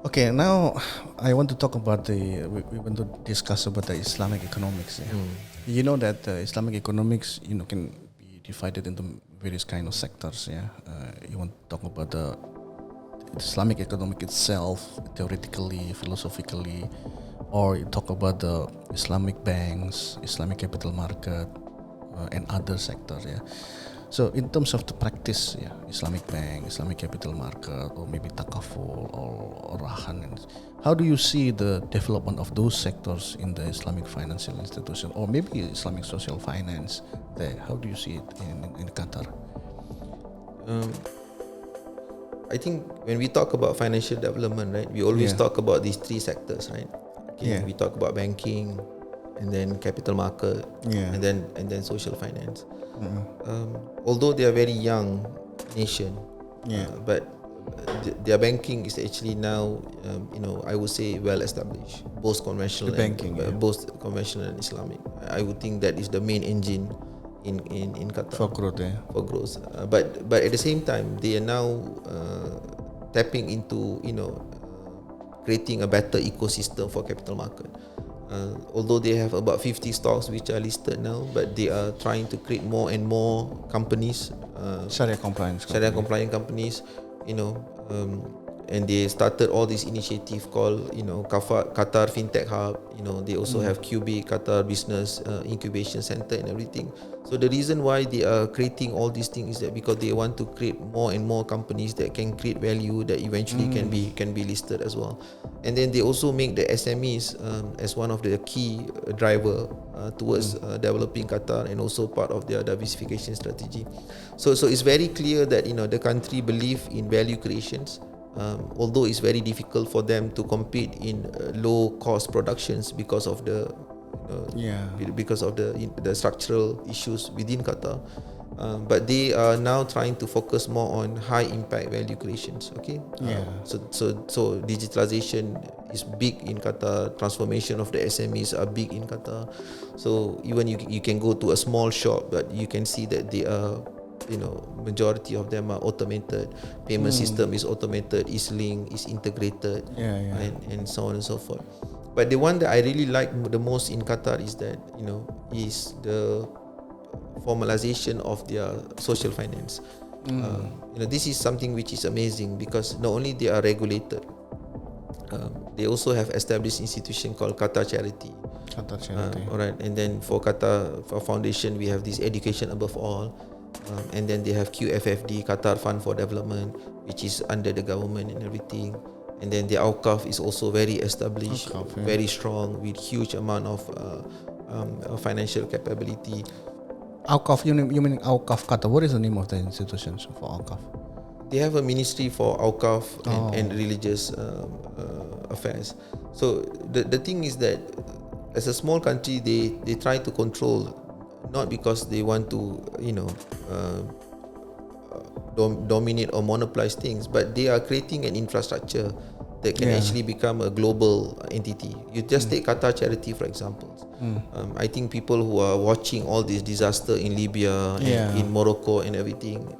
Okay, now I want to talk about we want to discuss about the Islamic economics. Yeah. You know that Islamic economics, can be divided into various kind of sectors. Yeah, you want to talk about the Islamic economic itself, theoretically, philosophically, or you talk about the Islamic banks, Islamic capital market, and other sectors. Yeah. So in terms of the practice, yeah, Islamic bank, Islamic capital market, or maybe takaful or rahan, how do you see the development of those sectors in the Islamic financial institution, or maybe Islamic social finance there? How do you see it in Qatar? I think when we talk about financial development, right, we always Yeah. talk about these three sectors, right? Okay, Yeah. we talk about banking, and then capital market, Yeah. and then social finance. Although they are very young nation, Yeah. but their banking is actually now, I would say well established, both conventional The banking, and yeah. both conventional and Islamic. I would think that is the main engine in Qatar For growth, yeah. for growth. But at the same time, they are now tapping into creating a better ecosystem for capital market. Although they have about 50 stocks which are listed now, but they are trying to create more and more companies, Sharia compliance. Sharia compliant companies, and they started all this initiative called Qatar Fintech Hub. They also have QB, Qatar Business Incubation Center and everything. So the reason why they are creating all these things is that because they want to create more and more companies that can create value that eventually can be listed as well. And then they also make the SMEs as one of the key driver towards developing Qatar, and also part of their diversification strategy. So it's very clear that the country believe in value creations. Although it's very difficult for them to compete in low cost productions because of the the structural issues within Qatar, but they are now trying to focus more on high impact value creations. Okay, so digitalization is big in Qatar. Transformation of the SMEs are big in Qatar. So even you can go to a small shop, but you can see that they are, majority of them are automated. Payment system is automated, is linked, is integrated, and so on and so forth. But the one that I really like the most in Qatar is that is the formalization of their social finance. This is something which is amazing, because not only they are regulated, they also have established institution called Qatar Charity. Alright, and then for Qatar Foundation, we have this education above all. And then they have QFFD, Qatar Fund for Development, which is under the government and everything. And then the Awqaf is also very established, very strong, with huge amount of financial capability. Awqaf, you mean Awqaf Qatar? What is the name of the institution for Awqaf? They have a ministry for Awqaf and religious affairs. So the thing is that as a small country, they try to control, not because they want to dominate or monopolize things, but they are creating an infrastructure that can actually become a global entity. You just take Qatar Charity for example. I think people who are watching all this disaster in Libya and in Morocco and everything,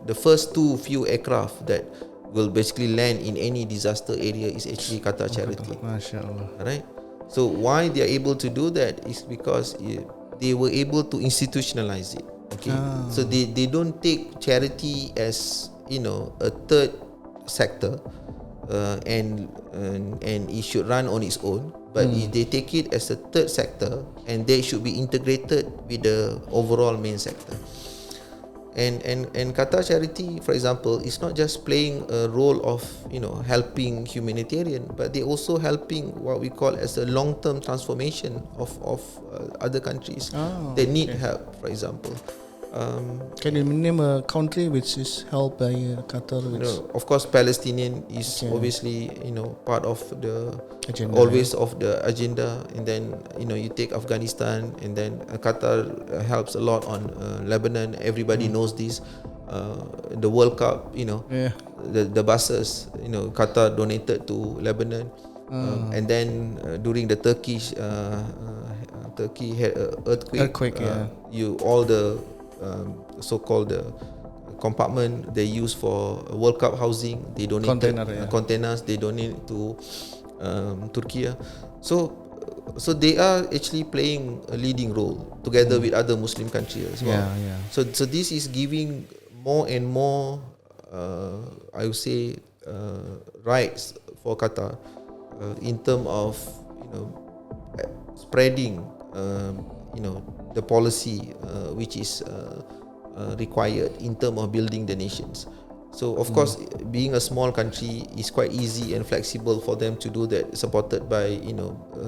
the first few aircraft that will basically land in any disaster area is actually Qatar Charity. MashaAllah. Right? So why they are able to do that is because they were able to institutionalize it. Okay, so they don't take charity as a third sector, and it should run on its own, but they take it as a third sector, and they should be integrated with the overall main sector. And Qatar Charity, for example, is not just playing a role of helping humanitarian, but they also helping what we call as a long-term transformation of other countries that need help. For example, can you name a country which is helped by Qatar? Of course, Palestinian is obviously part of the agenda, always of the agenda, and then you take Afghanistan, and then Qatar helps a lot on Lebanon. Everybody knows this. The World Cup, the buses, Qatar donated to Lebanon, and then during the Turkey had earthquake. All the compartment they use for World Cup housing. They donate containers. They donate to Turkey. So they are actually playing a leading role together with other Muslim countries as well. So this is giving more and more, I would say, rights for Qatar in terms of spreading the policy which is required in terms of building the nations. So of course, being a small country is quite easy and flexible for them to do that, supported by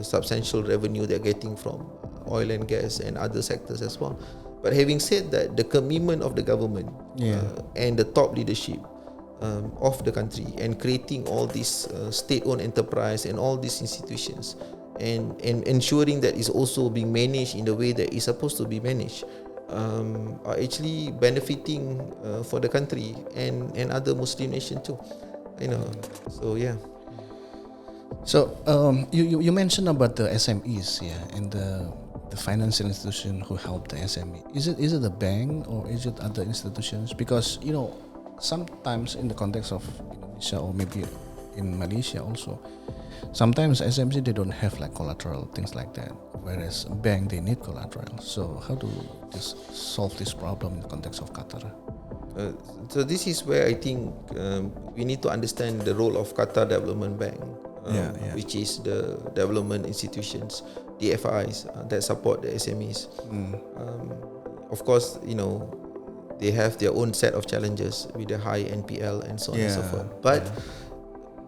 substantial revenue they're getting from oil and gas and other sectors as well. But having said that, the commitment of the government and the top leadership of the country and creating all these state-owned enterprise and all these institutions and ensuring that it's also being managed in the way that it's supposed to be managed are actually benefiting for the country and other Muslim nations too. So yeah. So you mentioned about the SMEs, and the financial institution who help the SME. Is it the bank or is it other institutions? Because sometimes in the context of Indonesia or maybe in Malaysia also, sometimes SMC they don't have like collateral, things like that, whereas bank they need collateral. So how do this solve this problem in the context of Qatar? So this is where I think we need to understand the role of Qatar Development Bank, which is the development institutions, the FIs that support the SMEs. Of course, they have their own set of challenges with the high NPL and so on and so forth. But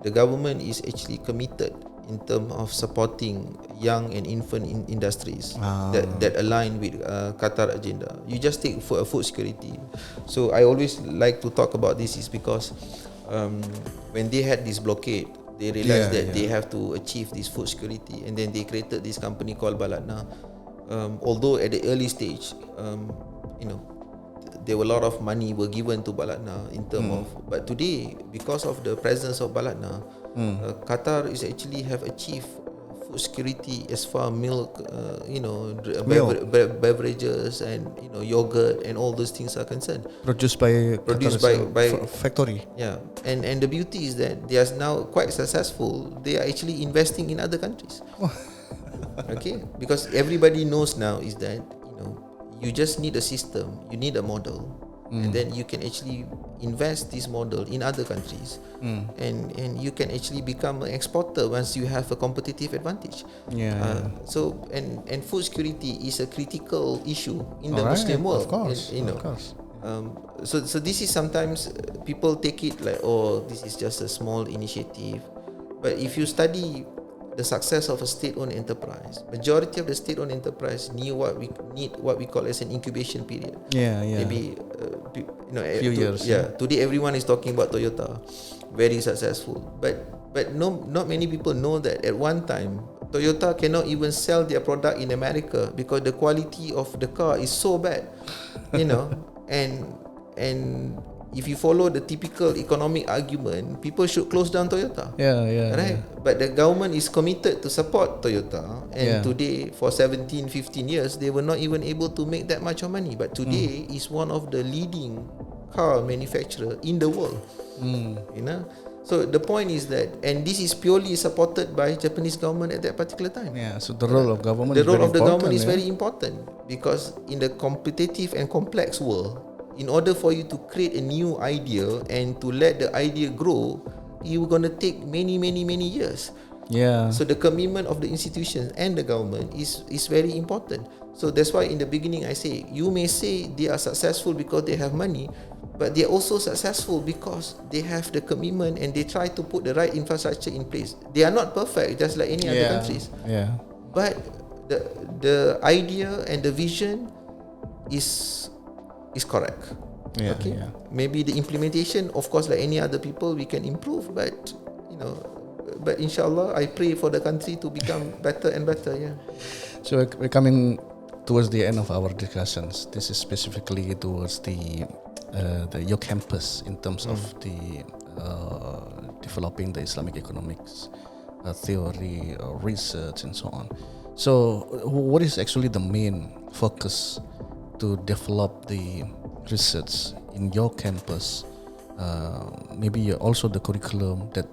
the government is actually committed in terms of supporting young and infant industries that align with Qatar agenda. You just take food security. So I always like to talk about this is because when they had this blockade, they realized that they have to achieve this food security, and then they created this company called Balatna. Although at the early stage, there were a lot of money were given to Balatna in terms of, but today because of the presence of Balatna, Qatar is actually have achieved food security as far milk, beverages and yogurt and all those things are concerned. Produced by factory. Yeah, and the beauty is that they are now quite successful. They are actually investing in other countries. Okay, because everybody knows now is that you just need a system, you need a model, and then you can actually invest this model in other countries, and you can actually become an exporter once you have a competitive advantage. So and food security is a critical issue in the Muslim world. Of course. So this is sometimes people take it like, oh, this is just a small initiative, but if you study the success of a state-owned enterprise, majority of the state-owned enterprise knew what we call as an incubation period. Maybe few years. Today everyone is talking about Toyota, very successful, but not many people know that at one time Toyota cannot even sell their product in America because the quality of the car is so bad, and if you follow the typical economic argument, people should close down Toyota. Right? But the government is committed to support Toyota, and today for 17-15 years they were not even able to make that much of money, but today is one of the leading car manufacturer in the world. So the point is that, and this is purely supported by Japanese government at that particular time. So the role of government is very important because in the competitive and complex world, in order for you to create a new idea and to let the idea grow, you're going to take many years. So the commitment of the institutions and the government is very important. So that's why in the beginning I say, you may say they are successful because they have money, but they are also successful because they have the commitment and they try to put the right infrastructure in place. They are not perfect, just like any other countries. But the idea and the vision is correct. Maybe the implementation, of course, like any other people, we can improve, but but inshallah, I pray for the country to become better and better. So we're coming towards the end of our discussions. This is specifically towards your campus in terms of the developing the Islamic economics theory, research, and so on. So, what is actually the main focus to develop the research in your campus, maybe also the curriculum that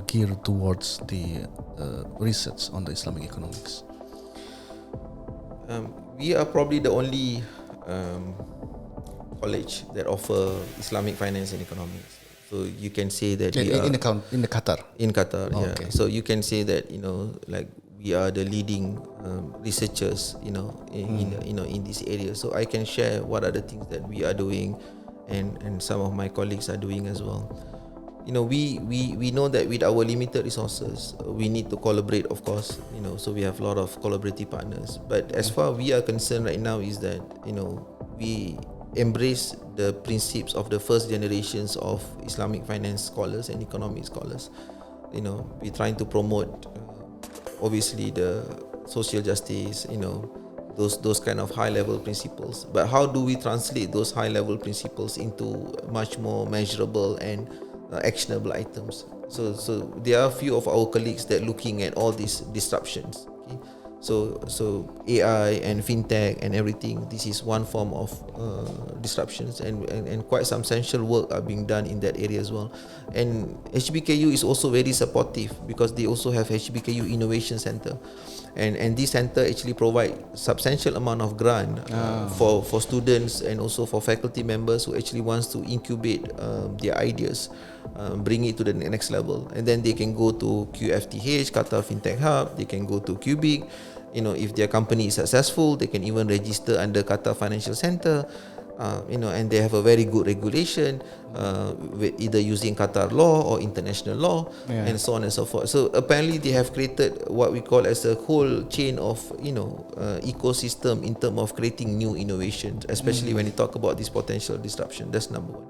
geared towards the research on the Islamic economics? We are probably the only college that offer Islamic finance and economics. So you can say that we are in the Qatar. in Qatar. Oh, Yeah. okay. So you can say that like we are the leading researchers. In this area. So I can share what are the things that we are doing, and some of my colleagues are doing as well. We know that with our limited resources, we need to collaborate, of course. So we have a lot of collaborative partners. But as far we are concerned right now is that we embrace the principles of the first generations of Islamic finance scholars and economic scholars. We're trying to promote, obviously, the social justice. Those kind of high level principles. But how do we translate those high level principles into much more measurable and actionable items? So there are a few of our colleagues that looking at all these disruptions. Okay? So AI and fintech and everything, this is one form of disruptions, and quite substantial work are being done in that area as well. And HBKU is also very supportive because they also have HBKU Innovation Center, and this center actually provide substantial amount of grant for students and also for faculty members who actually wants to incubate their ideas, bring it to the next level, and then they can go to QFTH, Qatar Fintech Hub. They can go to Cubic. If their company is successful, they can even register under Qatar Financial Center. And they have a very good regulation, either using Qatar law or international law, and so on and so forth. So apparently they have created what we call as a whole chain of ecosystem in terms of creating new innovations, especially when you talk about this potential disruption. That's number one.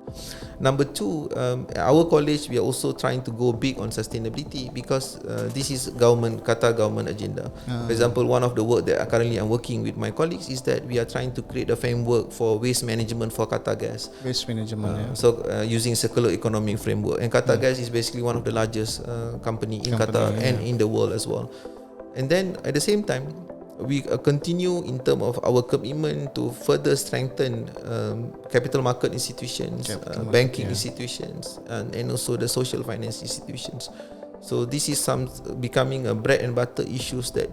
Number two, our college, we are also trying to go big on sustainability because this is Qatar government agenda. For example, one of the work that currently I'm working with my colleagues is that we are trying to create a framework for waste management for Qatar Gas. Waste management. So using circular economic framework, and Qatar Gas is basically one of the largest company in Qatar and in the world as well. And then at the same time, we continue in terms of our commitment to further strengthen capital market institutions, banking institutions, and also the social finance institutions. So this is becoming a bread and butter issues that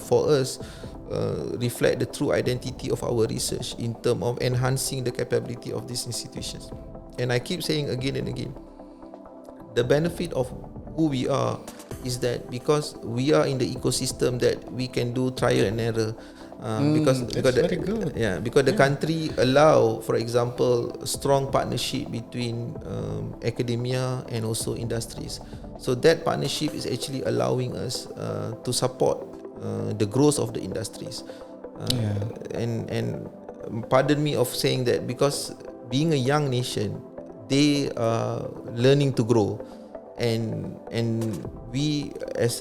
for us reflect the true identity of our research in terms of enhancing the capability of these institutions. And I keep saying again and again, the benefit of who we are is that because we are in the ecosystem that we can do trial and error. Because the country allow, for example, strong partnership between academia and also industries. So that partnership is actually allowing us to support the growth of the industries. And pardon me of saying that, because being a young nation, they are learning to grow, and we as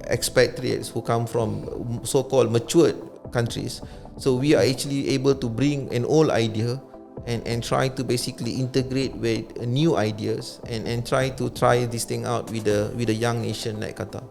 expatriates who come from so-called matured countries, so we are actually able to bring an old idea and try to basically integrate with new ideas and try this thing out with a young nation like Qatar.